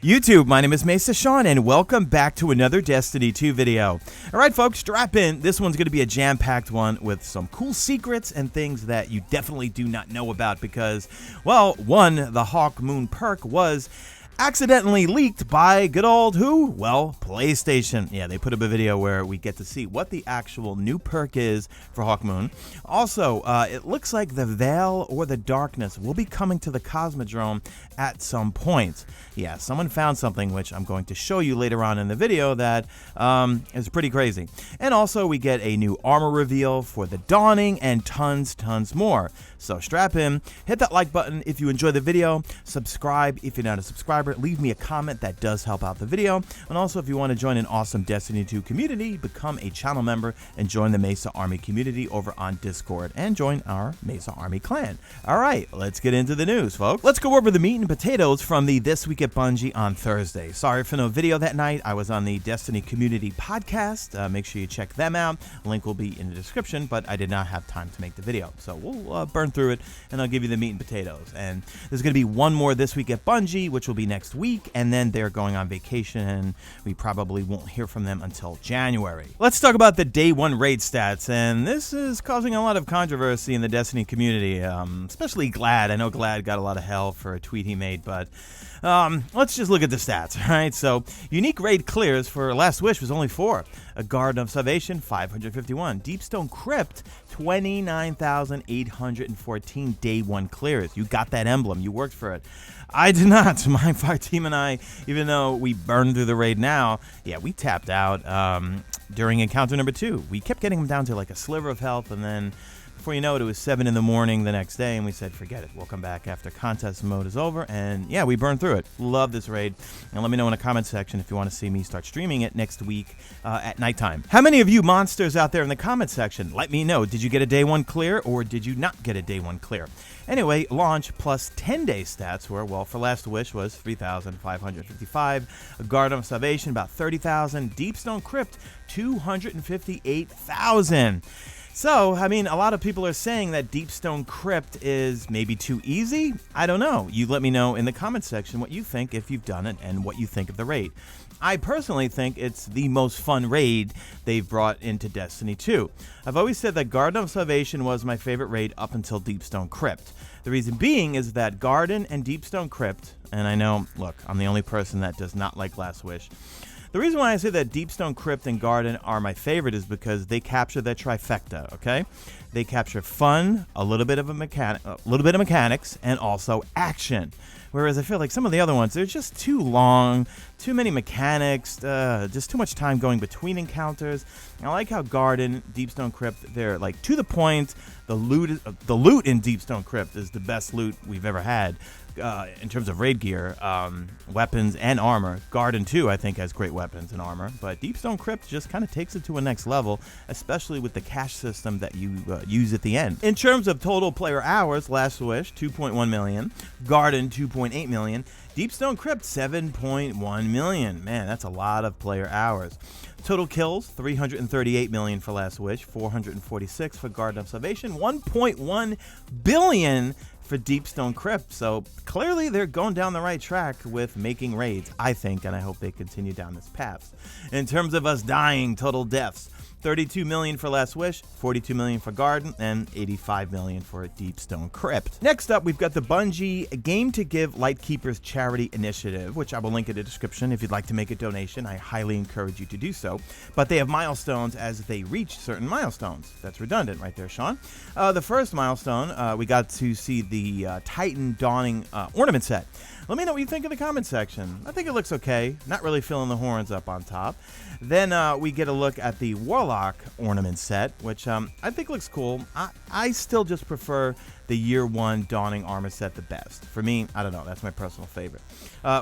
YouTube, my name is Mesa Sean, and welcome back to another Destiny 2 video. Alright folks, strap in. This one's going to be a jam-packed one with some cool secrets and things that you definitely do not know about because, well, one, the Hawkmoon Perk was accidentally leaked by good old who? Well, PlayStation. Yeah, they put up a video where we get to see what the actual new perk is for Hawkmoon. Also, it looks like the Veil or the Darkness will be coming to the Cosmodrome at some point. Yeah, someone found something which I'm going to show you later on in the video that is pretty crazy. And also, we get a new armor reveal for the Dawning and tons more. So strap in, hit that like button if you enjoy the video, subscribe if you're not a subscriber, leave me a comment, that does help out the video, and also if you want to join an awesome Destiny 2 community, become a channel member and join the Mesa Army community over on Discord and join our Mesa Army clan. Alright, let's get into the news, folks. Let's go over the meat and potatoes from the This Week at Bungie on Thursday. Sorry for no video that night. I was on the Destiny Community podcast. Make sure you check them out. Link will be in the description, but I did not have time to make the video. So we'll burn through it and I'll give you the meat and potatoes. And there's going to be one more This Week at Bungie, which will be next week, and then they're going on vacation and we probably won't hear from them until January. Let's talk about the day one raid stats, and this is causing a lot of controversy in the Destiny community, especially Glad. I know Glad got a lot of hell for a tweet he made, but let's just look at the stats, right? So, unique raid clears for Last Wish was only 4. A Garden of Salvation, 551. Deep Stone Crypt, 29,814 day one clears. You got that emblem. You worked for it. I did not. My fire team and I, even though we burned through the raid now, yeah, we tapped out during encounter number 2. We kept getting them down to like a sliver of health, and then before you know it, it was 7 in the morning the next day, and we said, forget it. We'll come back after contest mode is over, and yeah, we burned through it. Love this raid, and let me know in the comment section if you want to see me start streaming it next week at nighttime. How many of you monsters out there in the comment section? Let me know. Did you get a day one clear, or did you not get a day one clear? Anyway, launch plus 10-day stats were, well, for Last Wish was 3,555, a Garden of Salvation about 30,000, Deep Stone Crypt 258,000. So, I mean, a lot of people are saying that Deep Stone Crypt is maybe too easy. I don't know. You let me know in the comment section what you think if you've done it and what you think of the raid. I personally think it's the most fun raid they've brought into Destiny 2. I've always said that Garden of Salvation was my favorite raid up until Deep Stone Crypt. The reason being is that Garden and Deep Stone Crypt, and I know, look, I'm the only person that does not like Last Wish. The reason why I say that Deep Stone Crypt and Garden are my favorite is because they capture the trifecta, okay? They capture fun, a little bit of mechanics, and also action. Whereas I feel like some of the other ones, they're just too long, too many mechanics, just too much time going between encounters. I like how Garden, Deep Stone Crypt, they're like to the point. The loot in Deep Stone Crypt is the best loot we've ever had. In terms of raid gear, weapons and armor. Garden 2, I think, has great weapons and armor, but Deep Stone Crypt just kind of takes it to a next level, especially with the cash system that you use at the end. In terms of total player hours, Last Wish, 2.1 million, Garden, 2.8 million, Deep Stone Crypt, 7.1 million. Man, that's a lot of player hours. Total kills, 338 million for Last Wish, 446 for Garden of Salvation, 1.1 billion for Deep Stone Crypt. So clearly they're going down the right track with making raids, I think, and I hope they continue down this path. In terms of us dying, total deaths, 32 million for Last Wish, 42 million for Garden, and 85 million for Deep Stone Crypt. Next up, we've got the Bungie Game to Give Lightkeepers Charity Initiative, which I will link in the description. If you'd like to make a donation, I highly encourage you to do so. But they have milestones as they reach certain milestones. That's redundant right there, Sean. The first milestone, we got to see the Titan Dawning ornament set. Let me know what you think in the comment section. I think it looks okay. Not really filling the horns up on top. Then we get a look at the Warlock ornament set, which I think looks cool. I still just prefer the Year 1 Dawning armor set the best. For me, I don't know. That's my personal favorite.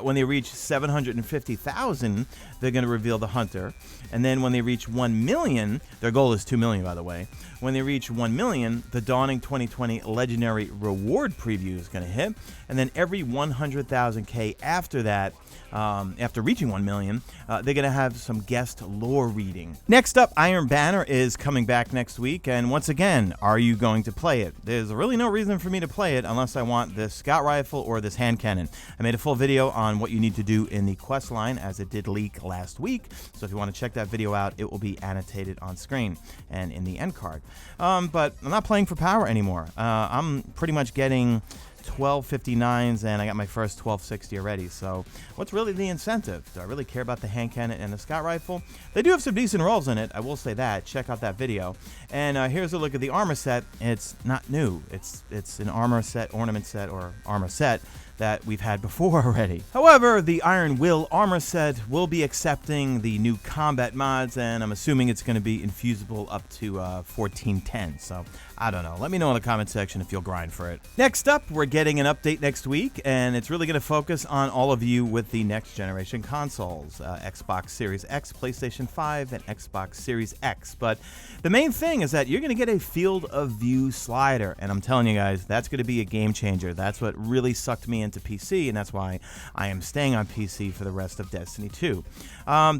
When they reach 750,000, they're going to reveal the Hunter. And then when they reach 1 million, their goal is 2 million, by the way. When they reach 1 million, the Dawning 2020 Legendary Reward Preview is going to hit. And then every 100,000K after that, after reaching 1 million, they're going to have some guest lore reading. Next up, Iron Banner is coming back next week. And once again, are you going to play it? There's really no reason for me to play it unless I want this scout rifle or this hand cannon. I made a full video on what you need to do in the quest line, as it did leak last week. So if you want to check that video out, it will be annotated on screen and in the end card. But I'm not playing for power anymore. I'm pretty much getting 1259s, and I got my first 1260 already. So what's really the incentive? Do I really care about the hand cannon and the scout rifle? They do have some decent rolls in it, I will say that. Check out that video. And here's a look at the armor set. It's not new. It's an armor set, ornament set, or armor set that we've had before already. However, the Iron Will armor set will be accepting the new combat mods, and I'm assuming it's going to be infusible up to 1410. So I don't know. Let me know in the comment section if you'll grind for it. Next up, we're getting an update next week, and it's really going to focus on all of you with the next generation consoles, Xbox Series X, PlayStation 5, and Xbox Series X. But the main thing is that you're going to get a field of view slider, and I'm telling you guys, that's going to be a game changer. That's what really sucked me into PC, and that's why I am staying on PC for the rest of Destiny 2.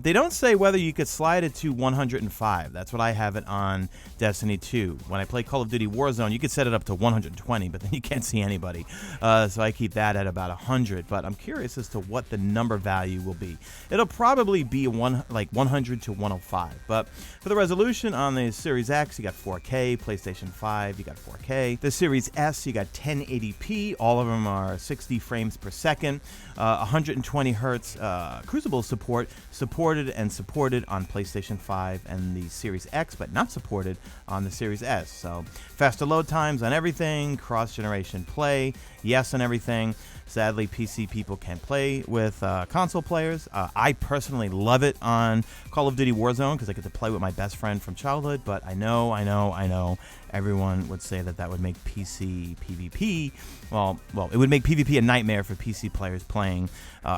They don't say whether you could slide it to 105. That's what I have it on Destiny 2. When I play Call of Duty Warzone, you could set it up to 120, but then you can't see anybody. So I keep that at about 100, but I'm curious as to what the number value will be. It'll probably be like 100 to 105, but for the resolution on the Series X, you got 4K, PlayStation 5, you got 4K. The Series S, you got 1080p. All of them are 60 frames per second, 120 hertz Crucible supported on PlayStation 5 and the Series X, but not supported on the Series S. So faster load times on everything, cross-generation play, yes on everything. Sadly, PC people can't play with console players. I personally love it on Call of Duty Warzone because I get to play with my best friend from childhood, but I know everyone would say that would make PC PvP, well, it would make PvP a nightmare for PC players playing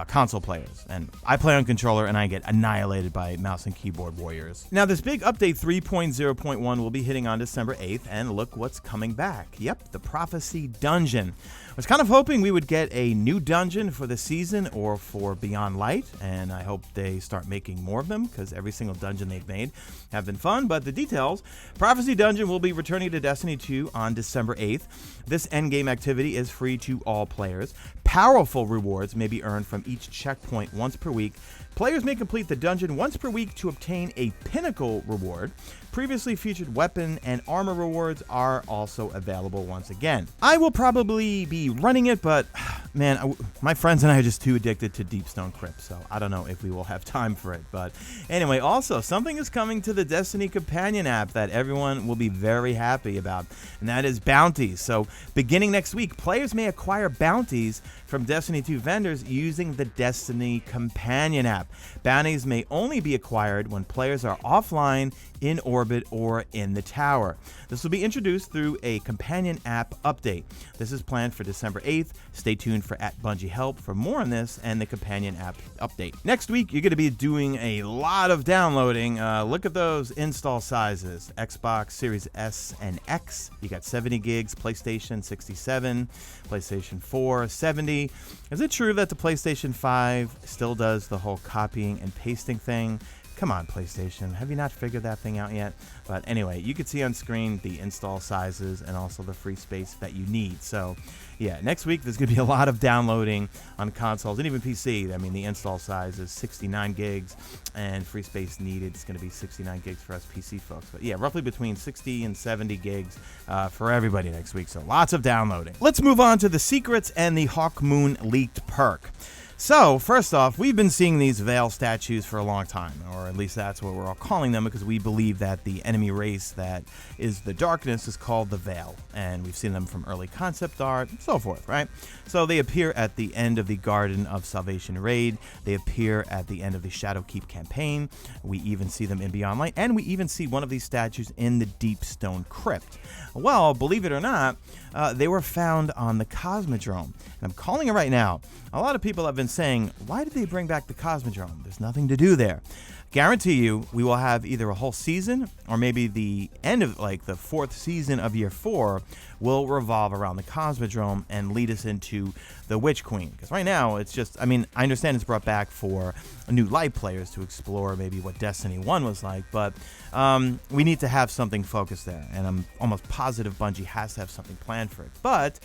console players. And I play on controller and I get annihilated by mouse and keyboard warriors. Now, this big update 3.0.1 will be hitting on December 8th, and look what's coming back. Yep, the Prophecy Dungeon. I was kind of hoping we would get a new dungeon for the season or for Beyond Light, and I hope they start making more of them because every single dungeon they've made have been fun. But the details: Prophecy Dungeon will be returning to Destiny 2 on December 8th. This endgame activity is free to all players. Powerful rewards may be earned from each checkpoint once per week. Players may complete the dungeon once per week to obtain a pinnacle reward. Previously featured weapon and armor rewards are also available once again. I will probably be running it, but man, my friends and I are just too addicted to Deep Stone Crypt, so I don't know if we will have time for it. But anyway, also, something is coming to the Destiny companion app that everyone will be very happy about, and that is bounties. So beginning next week, players may acquire bounties from Destiny 2 vendors using the Destiny companion app. Bounties may only be acquired when players are offline, in orbit, or in the tower. This will be introduced through a companion app update. This is planned for December 8th. Stay tuned for @BungieHelp for more on this and the companion app update. Next week, you're going to be doing a lot of downloading. Look at those install sizes. Xbox Series S and X, you got 70 gigs, PlayStation 67, PlayStation 4 70. Is it true that the PlayStation 5 still does the whole copying and pasting thing? Come on, PlayStation. Have you not figured that thing out yet? But anyway, you can see on screen the install sizes and also the free space that you need. So yeah, next week there's going to be a lot of downloading on consoles and even PC. I mean, the install size is 69 gigs and free space needed is going to be 69 gigs for us PC folks. But yeah, roughly between 60 and 70 gigs for everybody next week. So lots of downloading. Let's move on to the secrets and the Hawkmoon leaked perk. So, first off, we've been seeing these Veil statues for a long time, or at least that's what we're all calling them, because we believe that the enemy race that is the darkness is called the Veil, and we've seen them from early concept art, and so forth, right? So they appear at the end of the Garden of Salvation raid, they appear at the end of the Shadowkeep campaign, we even see them in Beyond Light, and we even see one of these statues in the Deep Stone Crypt. Well, believe it or not, they were found on the Cosmodrome, and I'm calling it right now. A lot of people have been been saying, why did they bring back the Cosmodrome? There's nothing to do there. Guarantee you we will have either a whole season or maybe the end of like the 4th season of year 4 will revolve around the Cosmodrome and lead us into the Witch Queen. Because right now it's just, I mean, I understand it's brought back for new light players to explore maybe what Destiny 1 was like, but we need to have something focused there, and I'm almost positive Bungie has to have something planned for it. But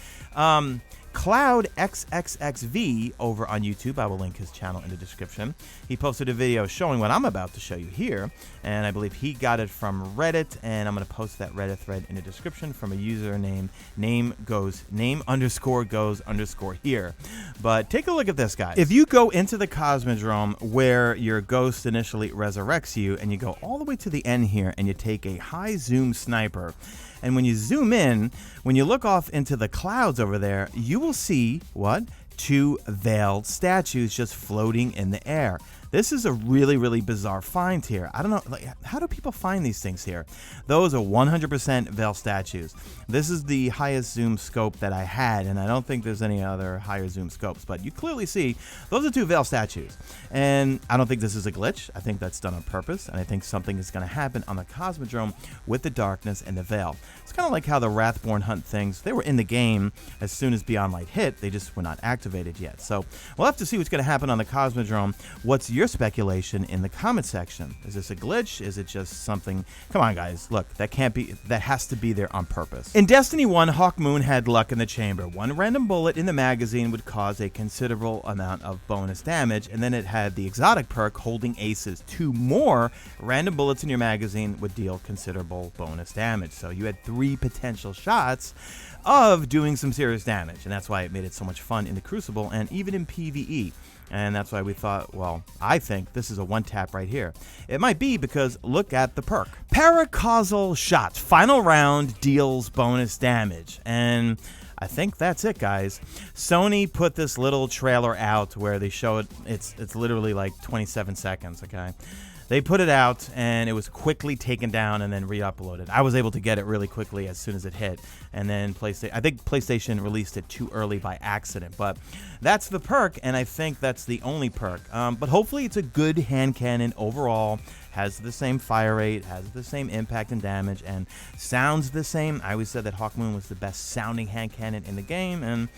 Cloud XXXV over on YouTube, I will link his channel in the description. He posted a video showing what I'm about to show you here, and I believe he got it from Reddit, and I'm going to post that Reddit thread in the description from a username name_goes_here. But take a look at this, guys. If you go into the Cosmodrome where your ghost initially resurrects you, and you go all the way to the end here, and you take a high zoom sniper, and when you zoom in, when you look off into the clouds over there, you will see, what? 2 veiled statues just floating in the air. This is a really, really bizarre find here. I don't know, like, how do people find these things here? Those are 100% veil statues. This is the highest zoom scope that I had, and I don't think there's any other higher zoom scopes, but you clearly see those are 2 veil statues. And I don't think this is a glitch. I think that's done on purpose, and I think something is going to happen on the Cosmodrome with the darkness and the veil. It's kind of like how the Wrathborn Hunt things, they were in the game as soon as Beyond Light hit, they just were not activated yet. So we'll have to see what's going to happen on the Cosmodrome. What's your speculation in the comment section? Is this a glitch? Is it just something? Come on, guys. Look, that can't be. That has to be there on purpose. In Destiny 1, Hawkmoon had luck in the chamber. One random bullet in the magazine would cause a considerable amount of bonus damage, and then it had the exotic perk holding aces. 2 more random bullets in your magazine would deal considerable bonus damage. So you had 3 potential shots of doing some serious damage, and that's why it made it so much fun in the Crucible and even in PvE. And that's why we thought, well, I think this is a one-tap right here. It might be because look at the perk. Paracausal shot. Final round deals bonus damage. And I think that's it, guys. Sony put this little trailer out where they show it. It's literally like 27 seconds, okay? They put it out, and it was quickly taken down and then re-uploaded. I was able to get it really quickly as soon as it hit, and then I think PlayStation released it too early by accident. But that's the perk, and I think that's the only perk. But hopefully it's a good hand cannon overall. Has the same fire rate, has the same impact and damage, and sounds the same. I always said that Hawkmoon was the best sounding hand cannon in the game, and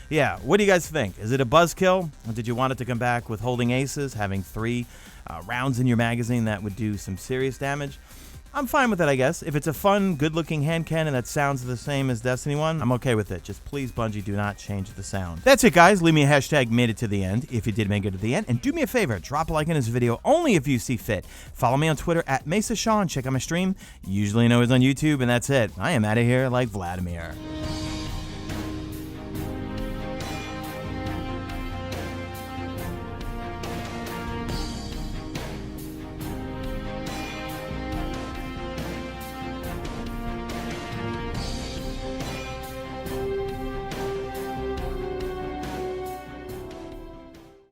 yeah, what do you guys think? Is it a buzzkill? Or did you want it to come back with holding aces, having 3 rounds in your magazine that would do some serious damage? I'm fine with it, I guess. If it's a fun, good-looking hand cannon that sounds the same as Destiny 1, I'm okay with it. Just please, Bungie, do not change the sound. That's it, guys. Leave me a hashtag made it to the end if you did make it to the end. And do me a favor, drop a like in this video only if you see fit. Follow me on Twitter at Mesa Sean. Check out my stream. Usually know it's on YouTube, and that's it. I am out of here like Vladimir.